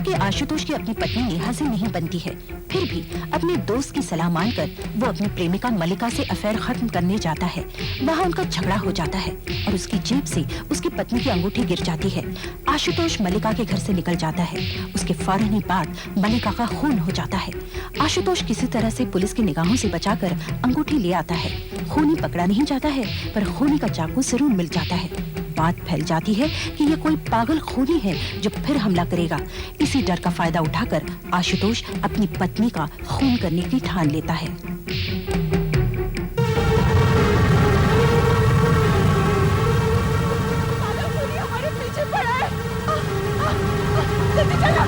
हालांकि आशुतोष की अपनी पत्नी नेहा से नहीं बनती है, फिर भी अपने दोस्त की सलाह मानकर वो अपनी प्रेमिका मलिका से अफेयर खत्म करने जाता है। वहाँ उनका झगड़ा हो जाता है और उसकी जेब से उसकी पत्नी की अंगूठी गिर जाती है। आशुतोष मलिका के घर से निकल जाता है। उसके फौरन ही बाद मलिका का खून हो जाता है। आशुतोष किसी तरह से पुलिस की निगाहों से बचाकर अंगूठी ले आता है। खूनी पकड़ा नहीं जाता है, पर खूनी का चाकू जरूर मिल जाता है। बात फैल जाती है कि ये कोई पागल खूनी है जो फिर हमला करेगा। इसी डर का फायदा उठाकर आशुतोष अपनी पत्नी का खून करने की ठान लेता है। हमारे पीछे पड़ा है। जल्दी चलो।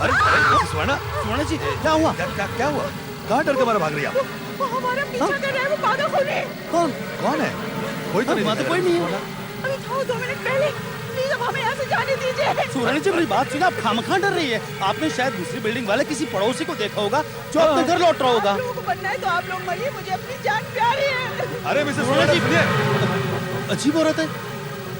अरे स्वर्ण जी क्या हुआ? क्या हुआ? कहाँ डर के मारे भाग रही आप? वो हमारा पीछा कर रहा है, वो पागल खूनी। कौन है? कोई तो नहीं, कोई नहीं है। अभी था 2 मिनट पहले। प्लीज अब हमें यहाँ से जाने दीजिए। सुवर्ण जी मेरी बात सुना, आप खामखा डर रही है। आपने शायद दूसरी बिल्डिंग वाले किसी पड़ोसी को देखा होगा जो अपने घर लौट रहा होगा। आप लोगों को बनना है तो आप लोग मरिए, मुझे अपनी जान प्यारी है। अरे मिसेस स्वर्ण जी सुनिए। अजीब औरत है,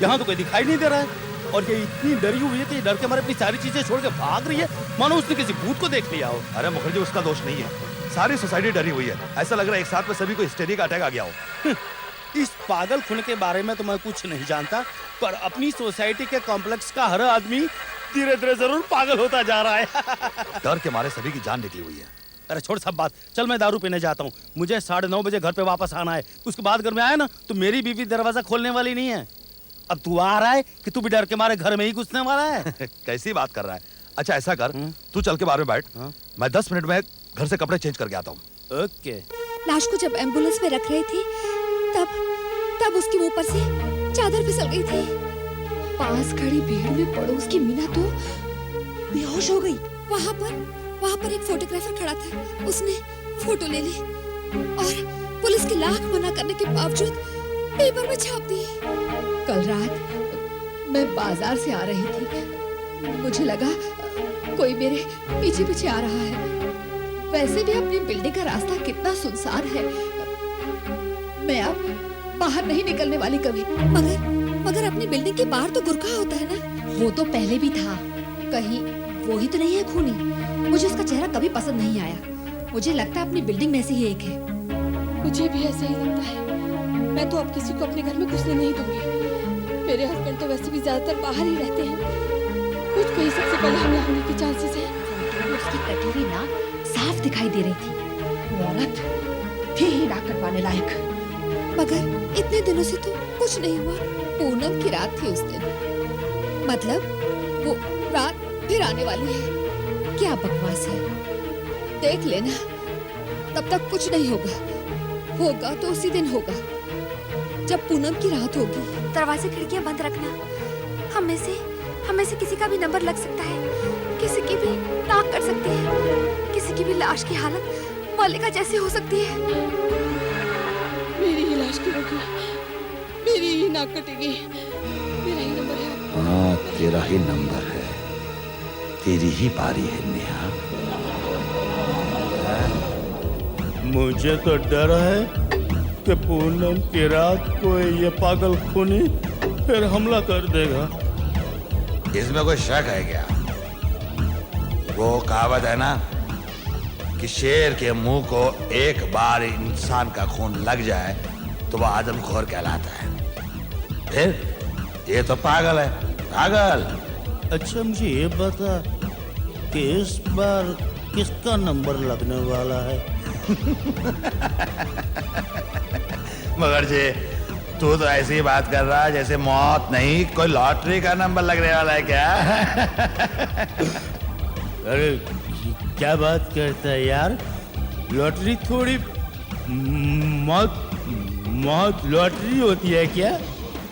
यहाँ तो कोई दिखाई नहीं दे रहा है और ये इतनी डरी हुई है कि डर के मारे अपनी सारी चीजें छोड़ के भाग रही है, मानो उसने किसी भूत को देख लिया हो। अरे मुखर्जी उसका दोष नहीं है, सारी सोसाइटी डरी हुई है। ऐसा लग रहा है एक साथ में सभी को हिस्टेरिक अटैक आ गया हो। इस पागल खून के बारे में तो मैं कुछ नहीं जानता, पर अपनी सोसाइटी के कॉम्प्लेक्स का हर आदमी धीरे धीरे जरूर पागल होता जा रहा है। डर के मारे सभी की जान निकली हुई है। अरे छोड़ सब बात, चल मैं दारू पीने जाता हूँ। मुझे 9:30 बजे घर पे वापस आना है। उसके बाद घर में आया ना तो मेरी बीवी दरवाजा खोलने वाली नहीं है। अब तू आ रहा है कि तू भी डर के मारे घर में ही घुसने वाला है? कैसी बात कर रहा है? अच्छा ऐसा कर, तू चल के बाहर में बैठ, मैं 10 मिनट में घर से कपड़े चेंज करके आता हूँ। ओके। लाश को जब एम्बुलेंस में रख रहे थे तब उसके मुंह पर से चादर फिसल गई थी। पास खड़ी भीड़ में पड़ोस की मीना तो बेहोश हो गई। वहाँ पर एक फोटोग्राफर खड़ा था, उसने फोटो ले ली और पुलिस के लाख मना करने के बावजूद पेपर में छाप दी। कल रात मैं बाजार से आ रही थी, मुझे लगा कोई मेरे पीछे पीछे आ रहा है। वैसे भी अपनी बिल्डिंग का रास्ता कितना सुनसान है, मैं अब बाहर नहीं निकलने वाली कभी। मगर अपनी बिल्डिंग के बाहर तो गुरखा होता है ना। वो तो पहले भी था, कहीं वो ही तो नहीं है खूनी? मुझे उसका चेहरा कभी पसंद नहीं आया। मुझे लगता है अपनी बिल्डिंग में से ही एक है। मुझे भी ऐसा ही लगता है। मैं तो अब किसी को अपने घर में घुसने नहीं दूंगी। मेरे हस्बैंड तो वैसे भी ज्यादातर बाहर ही रहते हैं। मुझको ही सबसे पहले हमला होने के चांसेस हैं। उसकी कटी हुई नाक साफ दिखाई दे रही थी। वो औरत थी ही नाक कटवाने लायक। मगर इतने दिनों से तो कुछ नहीं हुआ। पूनम की रात थी उस दिन, मतलब वो रात फिर आने वाली है। क्या बकवास है, देख लेना। तब तक कुछ नहीं होगा तो उसी दिन होगा जब पूनम की रात होगी। दरवाजे खिड़कियां बंद रखना। हमें से किसी का भी नंबर लग सकता है, किसी की भी नाक कट सकती है, किसी की भी लाश की हालत मल्लिका जैसी हो सकती है। मेरी ही लाश की होगी, मेरी ही नाक कटेगी। मेरा ही नंबर है। हाँ तेरा ही नंबर है, तेरी ही बारी है नेहा। मुझे तो डर है कि पूनम की रात को ये पागल खूनी फिर हमला कर देगा। इसमें कोई शक है क्या? वो कहावत है ना कि शेर के मुंह को एक बार इंसान का खून लग जाए तो वह आदमखोर कहलाता है। फिर ये तो पागल है, पागल। अच्छा मुझे ये बता कि इस बार किसका नंबर लगने वाला है? मगर जी तू तो ऐसी बात कर रहा है जैसे मौत नहीं कोई लॉटरी का नंबर लगने वाला है क्या? अरे क्या बात करता है यार, लॉटरी थोड़ी मौत लॉटरी होती है क्या?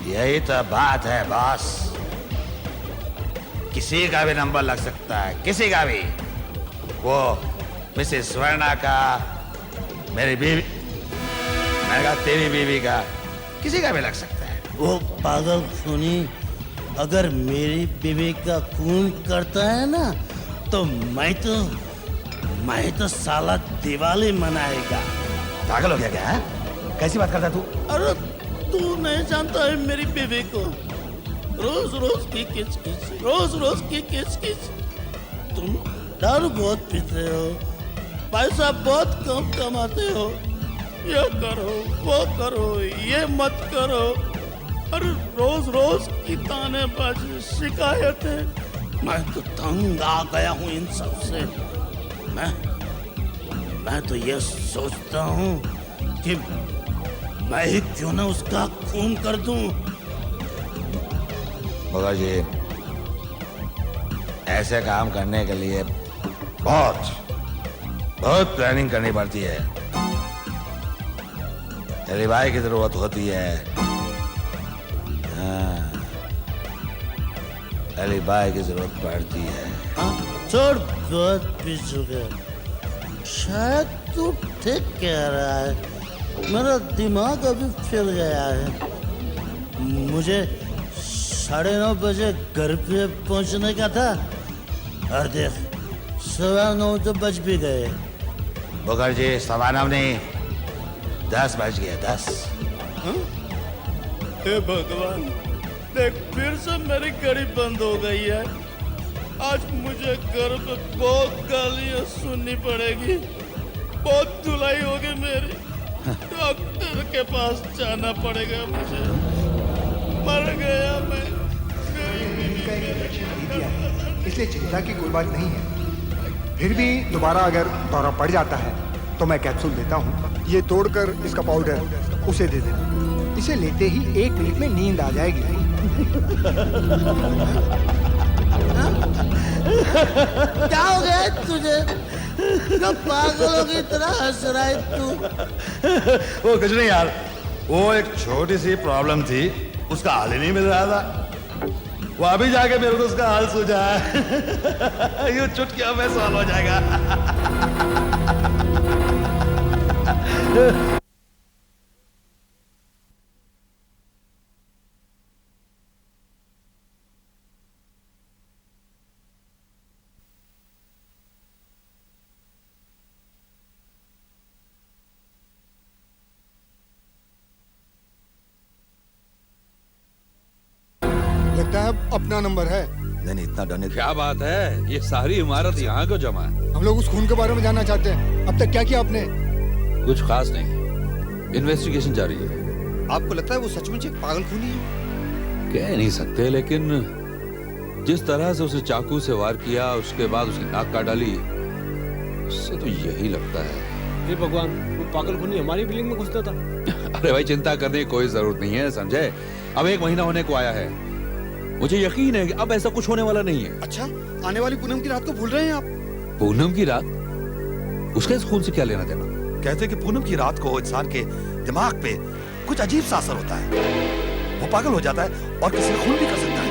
यही तो बात है बॉस, किसी का भी नंबर लग सकता है, किसी का भी। वो मिसेस स्वर्णा का, मेरी बीवी, मैंने कहा तेरी बीवी का, किसी का भी लग सकता है। वो पागल खूनी अगर मेरी बीवी का खून करता है ना तो मैं तो साला दिवाली मनाएगा। पागल हो गया क्या? कैसी बात करता तू? अरे तू नहीं जानता है मेरी बीवी को, रोज रोज की किचकिच, रोज रोज की किचकिच। तुम दारू बहुत पीते हो, पैसा बहुत कम कमाते हो, ये करो वो करो ये मत करो, और रोज रोज की तानेबाजी शिकायतें। मैं तो तंग आ गया हूँ इन सब से। मैं तो ये सोचता हूँ कि मैं ही क्यों ना उसका खून कर दूं। मगर जी, ऐसे काम करने के लिए बहुत प्लानिंग करनी पड़ती है, एलिबाई की जरूरत होती है। हाँ, एलिबाई की जरूरत पड़ती है। छोड़ बात पीछे कर। शायद तू ठीक कह रहा है, मेरा दिमाग अभी फिर गया है। मुझे 9:30 बजे घर पे पहुंचने का था, और देख 9:15 तो बज भी गए। मुखर्जी 9:15 नहीं, 10 बज गए, 10। हे भगवान, देख फिर से मेरी घड़ी बंद हो गई है। आज मुझे घर पे बहुत गालियां सुननी पड़ेगी, बहुत धुलाई होगी मेरी। डॉक्टर के पास जाना पड़ेगा मुझे। मर गया मैं। का एक इंजेक्शन दे दिया है, इसलिए चिंता की कोई बात नहीं है। फिर भी दोबारा अगर दौरा पड़ जाता है तो मैं कैप्सूल देता हूँ। ये तोड़कर इसका पाउडर उसे दे देना, इसे लेते ही 1 मिनट में नींद आ जाएगी। क्या हो गया तुझे? कब पागलों की तरह हंस रहा है तू? वो कुछ नहीं यार, वो एक छोटी सी प्रॉब्लम थी, उसका हल ही नहीं मिल रहा था। वो अभी जाके मेरे को उसका हाल सूझा है। यूं चुटकियों में सॉल्व हो जाएगा। लगता है अपना नंबर है। नहीं इतना डरने क्या बात है, ये सारी इमारत यहाँ क्यों जमा है? हम लोग उस खून के बारे में जानना चाहते हैं। अब तक क्या किया आपने? कुछ खास नहीं, इन्वेस्टिगेशन जारी है। आपको लगता है वो सचमुच एक पागल खूनी है? कह नहीं सकते, लेकिन जिस तरह से उसे चाकू से वार किया, उसके बाद उसकी नाक काट डाली, उससे तो यही लगता है। हे भगवान, वो पागल खूनी हमारी बिल्डिंग में घुसता था। अरे भाई, चिंता करने की कोई जरूरत नहीं है संजय। अब 1 महीना होने को आया है, मुझे यकीन है कि अब ऐसा कुछ होने वाला नहीं है। अच्छा, आने वाली पूनम की रात को भूल रहे हैं आप? पूनम की रात? उसके इस खून से क्या लेना देना? कहते कि पूनम की रात को इंसान के दिमाग पे कुछ अजीब सा असर होता है, वो पागल हो जाता है और किसी का खून भी कर सकता है,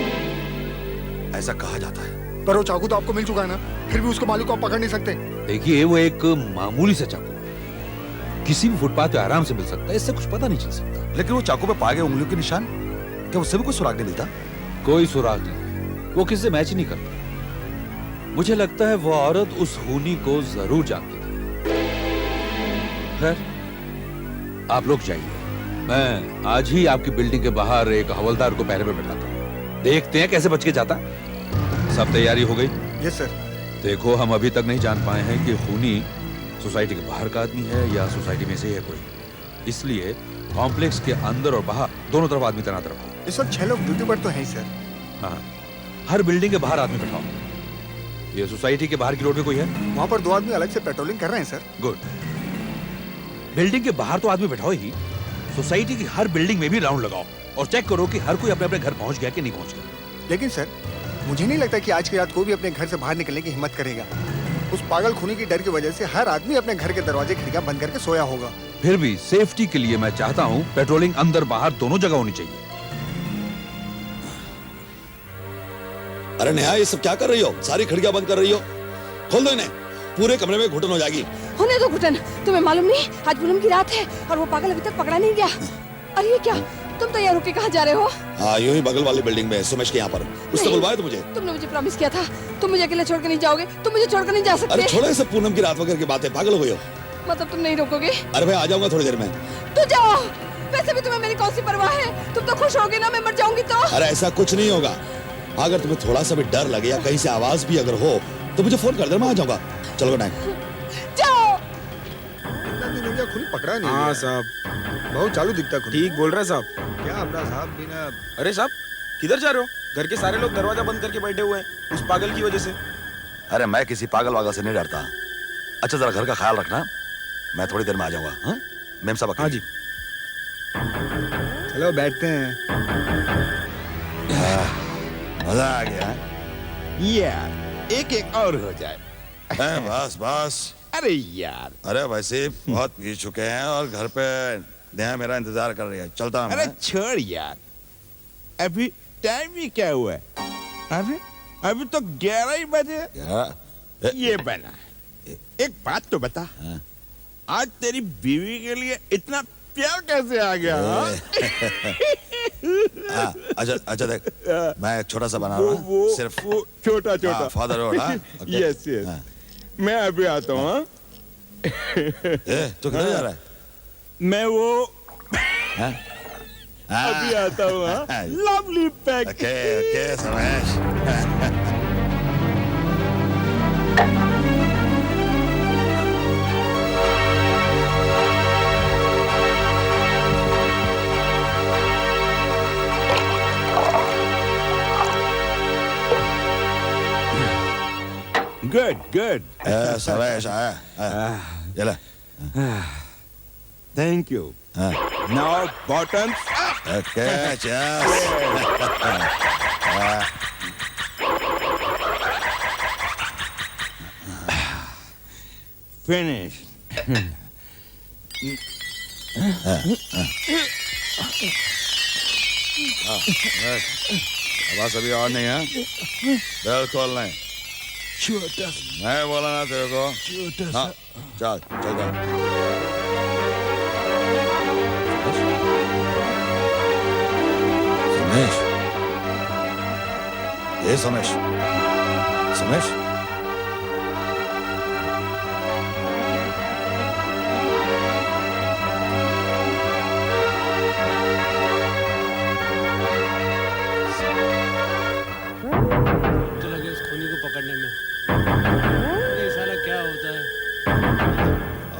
ऐसा कहा जाता है। पर वो चाकू तो आपको मिल चुका है ना, फिर भी उसके मालिक को आप पकड़ नहीं सकते। देखिए, वो एक मामूली सा चाकू है, किसी भी फुटपाथ पे आराम से मिल सकता है, इससे कुछ पता नहीं चल सकता। लेकिन वो चाकू पे पाए गए उंगलियों के निशान, क्या उससे भी कोई सुराग नहीं मिलता? कोई सुराग नहीं, वो किससे मैच ही नहीं करता। मुझे लगता है वो औरत उस खूनी को जरूर जानती थी। खैर, आप लोग जाइए, मैं आज ही आपकी बिल्डिंग के बाहर एक हवलदार को पहरे पे बैठाता हूँ, देखते हैं कैसे बच के जाता। सब तैयारी हो गई? Yes sir. देखो, हम अभी तक नहीं जान पाए हैं कि खूनी सोसाइटी के बाहर का आदमी है या सोसाइटी में से है कोई, इसलिए कॉम्प्लेक्स के अंदर और बाहर दोनों तरफ आदमी तैनात रखो। इस वक्त 6 लोग ड्यूटी पर तो हैं सर। हाँ, हर बिल्डिंग के बाहर आदमी बैठाओ। ये सोसाइटी के बाहर की रोड पे कोई है? वहाँ पर 2 आदमी अलग से पेट्रोलिंग कर रहे हैं सर। गुड। बिल्डिंग के बाहर तो आदमी बैठाओ ही, सोसाइटी की हर बिल्डिंग में भी राउंड लगाओ और चेक करो कि हर कोई अपने अपने घर पहुंच गया कि नहीं पहुंच गया। लेकिन सर, मुझे नहीं लगता कि आज की रात कोई भी अपने घर से बाहर निकलने की हिम्मत करेगा। उस पागल खूनी की डर की वजह से हर आदमी अपने घर के दरवाजे खिड़कियां बंद करके सोया होगा। फिर भी सेफ्टी के लिए मैं चाहता हूँ पेट्रोलिंग अंदर बाहर दोनों जगह होनी चाहिए। अरे नेहा, ये सब क्या कर रही हो? सारी खिड़कियां बंद कर रही हो, खोल दो इन्हें, पूरे कमरे में घुटन हो जाएगी। होने दो घुटन। तुम्हें मालूम नहीं, आज पूनम की रात है और वो पागल अभी तक पकड़ा नहीं गया। अरे ये क्या, तुम तैयार होके कहाँ जा रहे हो? हाँ, यूं ही बगल वाली बिल्डिंग में, सुमेश के यहाँ पर। उसने बुलवाया तो मुझे। तुमने मुझे प्रॉमिस किया था, तुम मुझे अकेले छोड़कर नहीं जाओगे, तुम मुझे छोड़कर नहीं जा सकते। अरे छोड़ो सब पूनम की रात वगैरह की बातें, पागल हो गई हो। मतलब तुम नहीं रोकोगे? अरे भाई, आ जाऊंगा थोड़ी देर में। तो जाओ, वैसे भी तुम्हें मेरी कौन सी परवाह है? तुम तो खुश होगे ना मैं मर जाऊंगी तो? अरे ऐसा कुछ नहीं होगा। अगर तुम्हें थोड़ा सा भी डर लगे या कहीं से आवाज भी अगर हो तो मुझे फोन कर दे, मैं आ जाऊंगा। चलो गुड नाइट। जाओ। इतना दिन हो गया, खुली पकड़ा नहीं हाँ गया। साहब, बहुत चालू दिखता खुली। ठीक बोल रहे हैं साहब। क्या अपना साहब बिना अरे साहब, किधर जा रहे हो? घर के सारे लोग दरवाजा बंद करके बैठे हुए हैं उस पागल की वजह से। अरे मैं किसी पागल वागल से नहीं डरता। अच्छा जरा घर का ख्याल रखना, मैं थोड़ी देर में आ जाऊंगा। हाँ मेम साहब। हाँ जी। चलो बैठते हैं। मजा आ गया। यार एक एक और हो जाए। बस बस। अरे यार, अरे वैसे बहुत पी चुके हैं और घर पे नेहा मेरा इंतजार कर रही है। चलता हूं अरे मैं। छोड़ यार, अभी टाइम ही क्या हुआ है? अरे अभी तो 11 ही बजे। क्या? ये बना, एक बात तो बता, हाँ? आज तेरी बीवी के लिए इतना प्यार कैसे आ गया? हाँ? अच्छा अच्छा देख, मैं एक छोटा सा बना रहा हूँ सिर्फ। वो छोटा छोटा फादर रोड। यस यस, मैं अभी आता हूँ। हाँ? तू किधर जा रहा है? मैं वो हाँ? अभी आता हूँ। हाँ? Lovely pack. ओके ओके समेश। Good good. समेश आया। चला। Thank you. Now bottoms up. Okay चल। फिनिश। बस अभी और नहीं है, बिल्कुल नहीं। छोटा मैं बोला ना तेरे को। छोटा हाँ चल चल। समेश, ये समेश, समेश। तो लगे इस खूनी को पकड़ने में। अरे साला क्या होता है?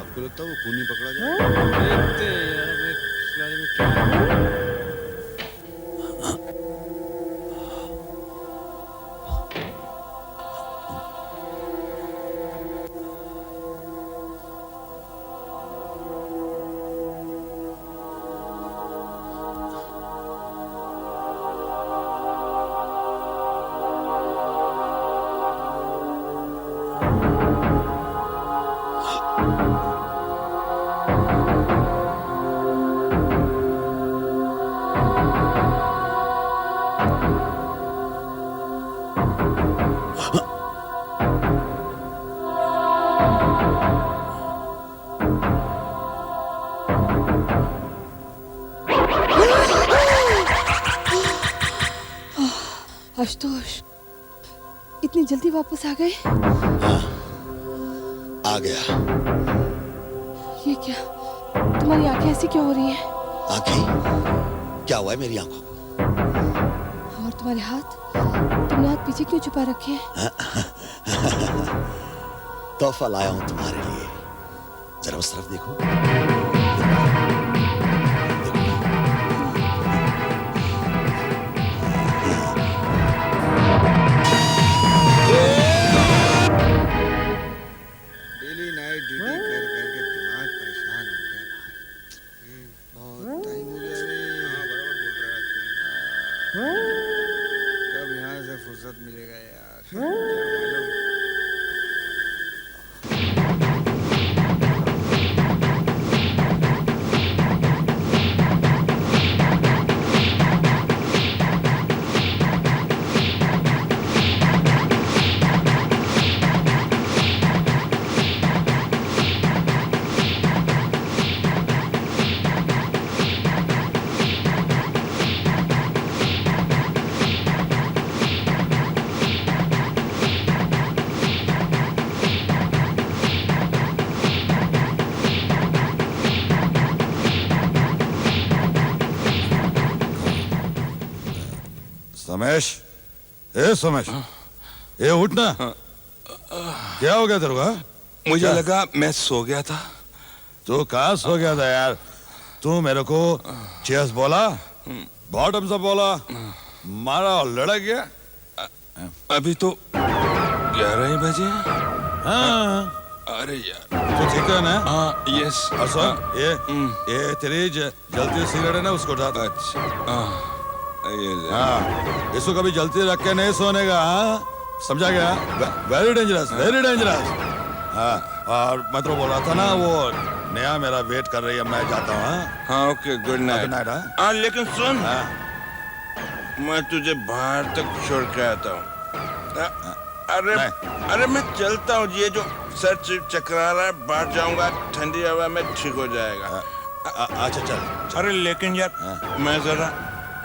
आपको लगता है वो खूनी पकड़ा जाए? देखते हैं यार, अब इस बारे में क्या है? आशुतोष, इतनी जल्दी वापस आ गए? आ गया। ये क्या, तुम्हारी आंखें ऐसी क्यों हो रही हैं? आंखें? क्या हुआ है मेरी आंखों को? और तुम्हारे हाथ, तुमने हाथ पीछे क्यों छुपा रखे हैं? तोहफा लाया हूं तुम्हारे लिए, जरा उस तरफ देखो। डेली नाइट ड्यूटी कर करके दिमाग परेशान हो गया भाई। बहुत टाइम हो गया रे। हाँ बराबर बोल रहा है तू। कब यहाँ से फुर्सत मिलेगा यार? क्या मालूम। समेश, ए समेश, ये उठना। क्या हो गया तेरे को? मुझे लगा मैं सो गया था। तू कहाँ सो गया था यार? तू मेरे को चेस बोला, बॉटम से बोला, मारा और लड़क गया। अभी तो 11 ही बजे। हाँ अरे यार, तो ठीक है ना? हाँ यस। और सुन, ये तेरी जलती सिगरेट है ना, उसको उठा दो। अच्छा ये ले। हाँ, इसको कभी जलती रख के नहीं सोने का, हाँ? समझा गया? Very dangerous, very dangerous. हाँ, और मैं तो बोल रहा था ना, वो नया मेरा वेट कर रही है, मैं जाता हूँ। हाँ हाँ okay, good night. Good night. हाँ लेकिन सुन, हाँ मैं तुझे बाहर तक छोड़ के आता हूँ। अरे मैं चलता हूँ, ये जो सर चकरा रहा है, बाहर जाऊंगा, ठंडी हवा में ठीक हो जाएगा। अच्छा चल। अरे लेकिन यार मैं जरा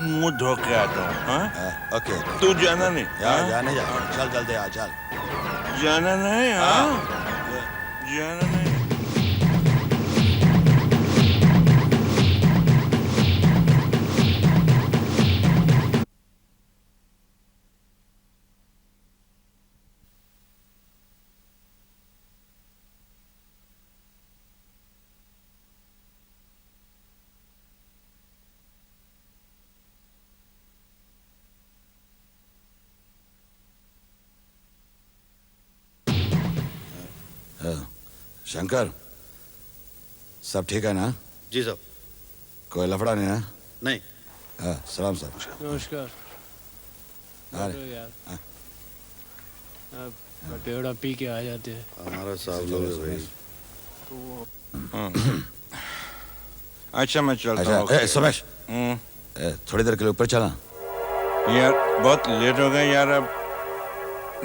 मुंह धो के आता हूँ। हाँ ओके, तू जाना नहीं? यार जाने जा, चल जल्दी आ, चल। जाना नहीं? हाँ जाना नहीं। शंकर, सब ठीक है ना? जी साहब। कोई लफड़ा नहीं ना? नहीं। हाँ, सलाम साहब। नमस्कार। अरे यार, अब पेड़ा पी के आ जाते हैं। हमारा साहब लोग भाई। अच्छा मैं चलता हूँ। अच्छा, समेश, थोड़ी देर के लिए ऊपर चला। यार बहुत लेट हो गया यार, अब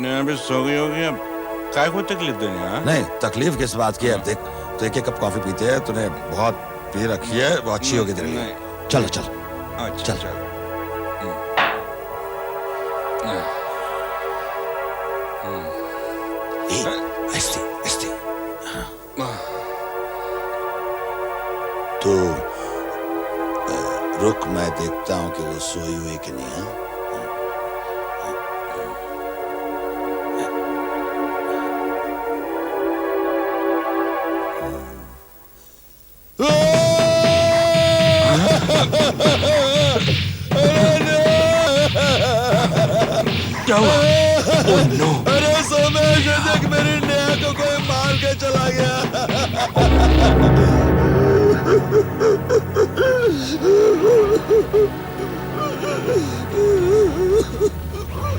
नैना भी सो गई होगी, अब काय को तकलीफ देनी? हाँ नहीं, तकलीफ किस बात की है? देख, तो एक कप कॉफी पीते हैं, तूने बहुत पी रखी है, वो अच्छी होगी तेरे लिए। चल चल अच्छा चल। ऐसे ऐसे। तो रुक, मैं देखता हूँ कि वो सोई हुई कि नहीं है। क्या हुआ? Oh no! अरे सोमेश, देख मेरी नेहा को कोई मार के चला गया।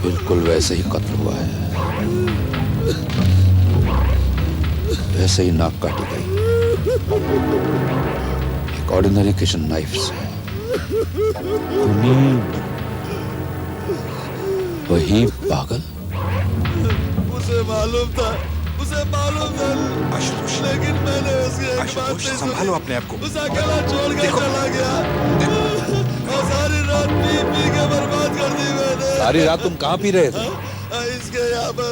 बिल्कुल वैसे ही कत्ल हुआ है, वैसे ही नाक काटी गई, एक ऑर्डिनरी किचन नाइफ से। वही पागल। उसे मालूम था, आशुतोष, लेकिन मैंने उसकी एक बात आशुतोष नहीं संभालो सुनी। अपने आप को। उसे अकेला छोड़ के चला गया और सारी रात पी पी के बर्बाद कर दी मैंने। सारी रात तुम कहाँ पी रहे थे? इसके यहाँ पर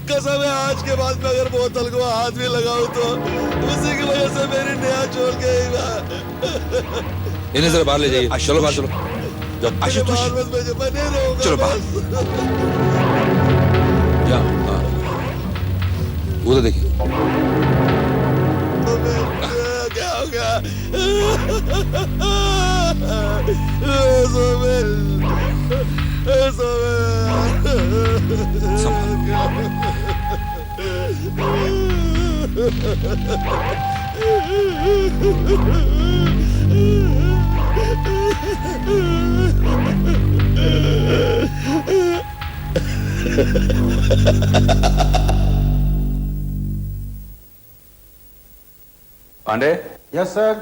कसम है, आज के बाद में अगर बोतल को हाथ भी लगाऊं तो उसी की वजह से मेरी नेहा छोड़ गई। इन्हें जरा बाहर ले जाइए। चलो बाहर चलो। आशुतोष, मैं नहीं रहूंगा। चलो बाहर। उधर देखिए। क्या हो गया? Pandey, yes sir.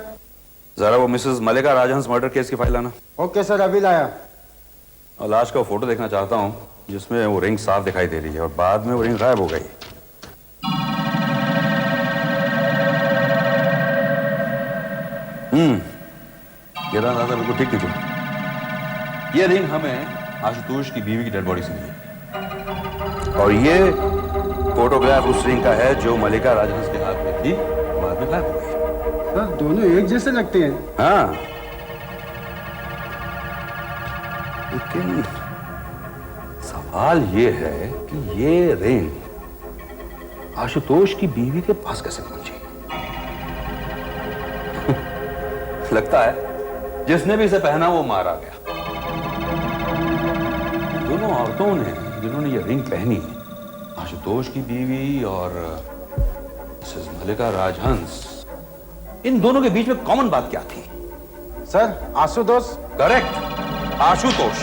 जरा वो Mrs Malika Rajhans murder case की फाइल लाना। ओके सर, अभी लाया। और लाश का फोटो देखना चाहता हूँ जिसमें वो रिंग साफ दिखाई दे रही है और बाद में वो रिंग गायब हो गई। ये रहा दादा, बिल्कुल ठीक थी। ये रिंग हमें आशुतोष की बीवी की डेड बॉडी से मिली और ये फोटोग्राफ उस रिंग का है जो मलिका राजहंस के हाथ में थी, बाद में गायब हो गई। सर दोनों एक जैसे लगते हैं। हाँ, लेकिन सवाल ये है कि ये रिंग आशुतोष की बीवी के पास कैसे पहुंची? लगता है जिसने भी इसे पहना वो मारा गया। दोनों औरतों ने जिन्होंने ये रिंग पहनी, आशुतोष की बीवी और मिसेस मल्लिका राजहंस, इन दोनों के बीच में कॉमन बात क्या थी? सर आशुतोष। करेक्ट, आशुतोष।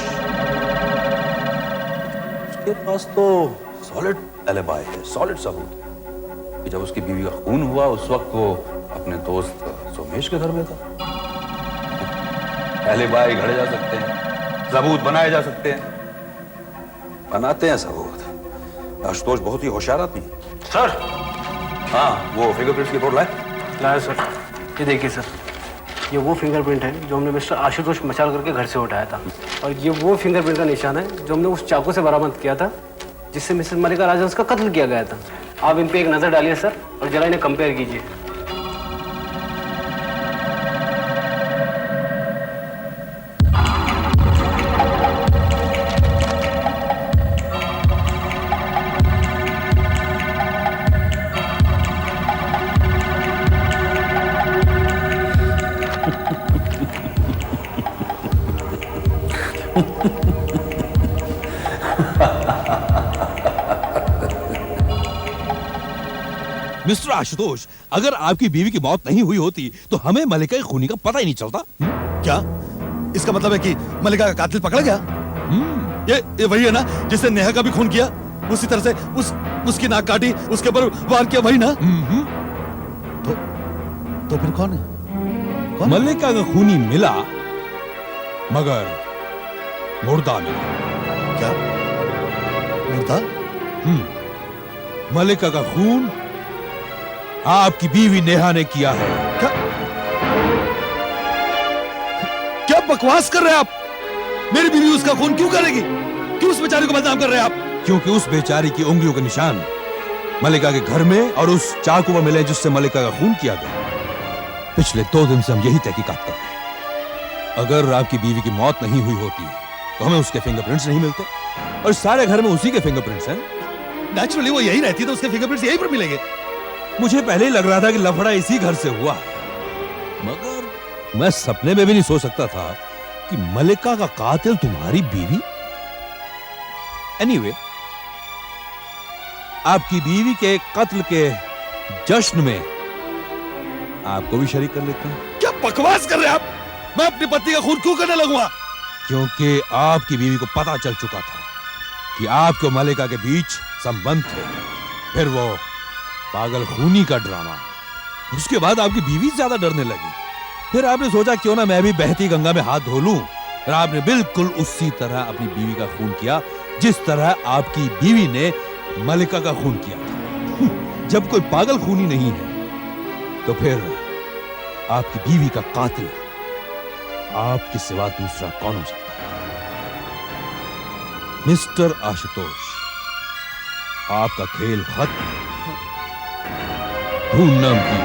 उसके पास तो सॉलिड एलिबाई है, सॉलिड सबूत कि जब उसकी बीवी का खून हुआ उस वक्त वो अपने दोस्त सोमेश के घर में था। एलिबाई घड़े जा सकते हैं, सबूत बनाए जा सकते हैं, बनाते हैं सबूत। आशुतोष बहुत ही होशियार आदमी है। सर। हाँ, वो फिंगरप्रिंट्स की रिपोर्ट लाए। लाया सर। ये देखिए सर, ये वो फिंगरप्रिंट है जो हमने मिस्टर आशुतोष मचाल करके घर से उठाया था, और ये वो फिंगरप्रिंट का निशान है जो हमने उस चाकू से बरामद किया था जिससे मिसेस मल्लिका राजहंस का कत्ल किया गया था। आप इन पे एक नजर डालिए सर और जरा इन्हें कंपेयर कीजिए। मिस्टर आशुतोष, अगर आपकी बीवी की मौत नहीं हुई होती तो हमें मल्लिका की खूनी का पता ही नहीं चलता। क्या इसका मतलब है कि मल्लिका का कातिल पकड़ा गया? ये वही है ना जिसने नेहा का भी खून किया? उसी तरह से उसकी नाक काटी, उसके ऊपर वार किया, वही ना? तो फिर कौन है? मल्लिका का खूनी मिला, मगर मुर्दा मिला। क्या मुर्दा? मल्लिका का खून आपकी बीवी नेहा ने किया है। क्या बकवास कर रहे हैं आप? मेरी बीवी उसका खून क्यों करेगी? क्यों उस बेचारी को बदनाम कर रहे हैं आप? क्योंकि उस बेचारी की उंगलियों के निशान मल्लिका के घर में और उस चाकू पर मिले जिससे मल्लिका का खून किया गया। पिछले 2 दिन से हम यही तहकीकात कर रहे हैं। अगर आपकी बीवी की मौत नहीं हुई होती तो हमें उसके फिंगरप्रिंट्स नहीं मिलते, और सारे घर में उसी के फिंगरप्रिंट्स हैं। नेचुरली वो यही रहती है तो उसके फिंगरप्रिंट्स यहीं पर मिलेंगे। मुझे पहले ही लग रहा था कि लफड़ा इसी घर से हुआ है, मगर मैं सपने में भी नहीं सोच सकता था कि मल्लिका का कातिल तुम्हारी बीवी। एनीवे, आपकी बीवी के कत्ल के जश्न में आपको भी शरीक कर लेते हैं। क्या बकवास कर रहे हैं आप? मैं अपनी पत्नी का खून क्यों करने लगूंगा? क्योंकि आपकी बीवी को पता चल चुका था कि आपके मल्लिका के बीच संबंध थे। फिर वो पागल खूनी का ड्रामा, उसके बाद आपकी बीवी ज्यादा डरने लगी। फिर आपने सोचा क्यों ना मैं भी बहती गंगा में हाथ धो लूं। और आपने बिल्कुल उसी तरह अपनी बीवी का खून किया जिस तरह आपकी बीवी ने मल्लिका का खून किया था। जब कोई पागल खूनी नहीं है तो फिर आपकी बीवी का कातिल आपके सिवा दूसरा कौन हो सकता है? मिस्टर आशुतोष, आपका खेल खत्म। ढूंढना की